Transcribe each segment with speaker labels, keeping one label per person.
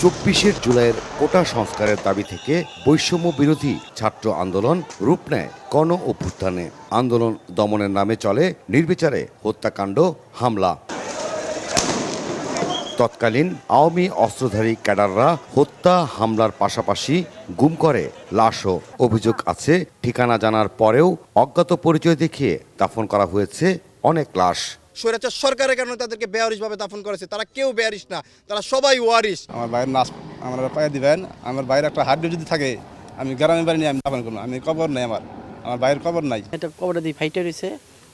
Speaker 1: ২৪ জুলাইয়ের কোটা সংস্কারের দাবি থেকে বৈষম্য বিরোধী ছাত্র আন্দোলন রূপ নেয় গণ অভ্যুত্থানে। আন্দোলন দমনের নামে চলে নির্বিচারে হত্যাকাণ্ড, হামলা। তৎকালীন আওয়ামী অস্ত্রধারী ক্যাডাররা হত্যা, হামলার পাশাপাশি গুম করে লাশও। অভিযোগ আছে, ঠিকানা জানার পরেও অজ্ঞাত পরিচয় দেখিয়ে দাফন করা হয়েছে অনেক লাশ।
Speaker 2: স্বৈরাচার সরকারের কারণে তাদেরকে বেয়ারিশভাবে দাফন করেছে। তারা কেউ বেয়ারিশ না, তারা সবাই ওয়ারিশ।
Speaker 3: আমার ভাইয়ের নাচ আমরা পায়ে দিবেন। আমার ভাইয়ের একটা হাড্ডি যদি থাকে আমি গ্রামের বাড়ি নিয়ে আমি দাফন করবো। আমি কবর নেই, আমার ভাইয়ের কবর নাই।
Speaker 4: এটা কবরটা দিয়ে ফাইটে রয়েছে।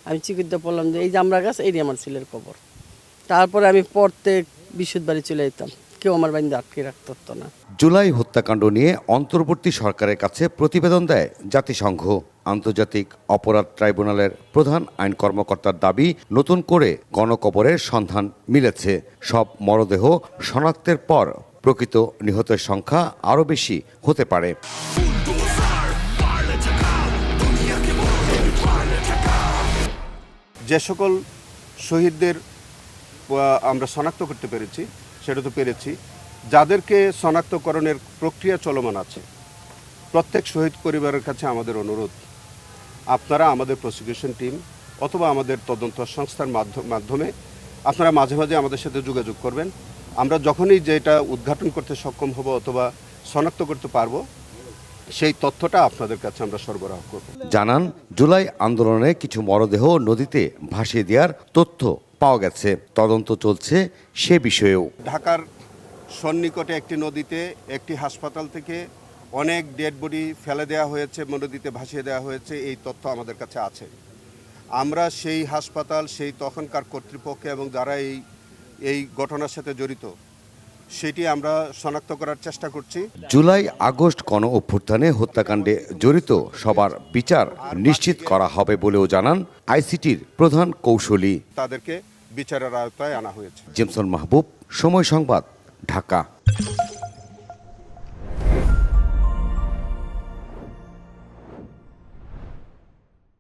Speaker 4: আমি চিকিৎসা পড়লাম যে এই যে আমরা গাছ, এই আমার ছেলের কবর। তারপরে আমি পড়তে বিশুদ্ধ বাড়ি চলে যেতাম, কেউ আমার বাড়িতে আটকে রাখতো না।
Speaker 1: জুলাই হত্যাকাণ্ড নিয়ে অন্তর্বর্তী সরকারের কাছে প্রতিবেদন দেয় জাতিসংঘ। আন্তর্জাতিক অপরাধ ট্রাইব্যুনালের প্রধান আইন কর্মকর্তার দাবি, নতুন করে গণকবরের সন্ধান মিলেছে। সব মরদেহ শনাক্তের পর প্রকৃত নিহতের সংখ্যা আরও বেশি হতে পারে।
Speaker 5: যে সকল শহীদদের আমরা শনাক্ত করতে পেরেছি, সেটা তো পেরেছি। যাদেরকে শনাক্তকরণের প্রক্রিয়া চলমান আছে, প্রত্যেক শহীদ পরিবারের কাছে আমাদের অনুরোধ, আপনারা আমাদের প্রসিকিউশন টিম অথবা আমাদের তদন্ত সংস্থার মাধ্যমে আপনারা মাঝে মাঝে আমাদের সাথে যোগাযোগ করবেন। আমরা যখনই যেটা উদ্ঘাটন করতে সক্ষম হব অথবা শনাক্ত করতে পারবো, সেই তথ্যটা আপনাদের কাছে আমরা সরবরাহ করব।
Speaker 1: জানান, জুলাই আন্দোলনে কিছু মরদেহ নদীতে ভাসিয়ে দেওয়ার তথ্য পাওয়া গেছে। তদন্ত চলছে সে বিষয়েও।
Speaker 5: ঢাকার সন্নিকটে একটি নদীতে একটি হাসপাতাল থেকে অনেক ডেড বডি ফেলে দেওয়া হয়েছে, নদীতে ভাসিয়ে দেওয়া হয়েছে, এই তথ্য আমাদের কাছে আছে। আমরা সেই হাসপাতাল, সেই তখনকার কর্তৃপক্ষ এবং যারা এই ঘটনার সাথে জড়িত, সেটি আমরা শনাক্ত করার চেষ্টা করছি।
Speaker 1: জুলাই আগস্ট গণ অভ্যুত্থানে হত্যাকাণ্ডে জড়িত সবার বিচার নিশ্চিত করা হবে বলেও জানান আইসিটির প্রধান কৌশলী।
Speaker 5: তাদেরকে বিচারের আওতায় আনা হয়েছে।
Speaker 1: জেমসন মাহবুব, সময় সংবাদ, ঢাকা।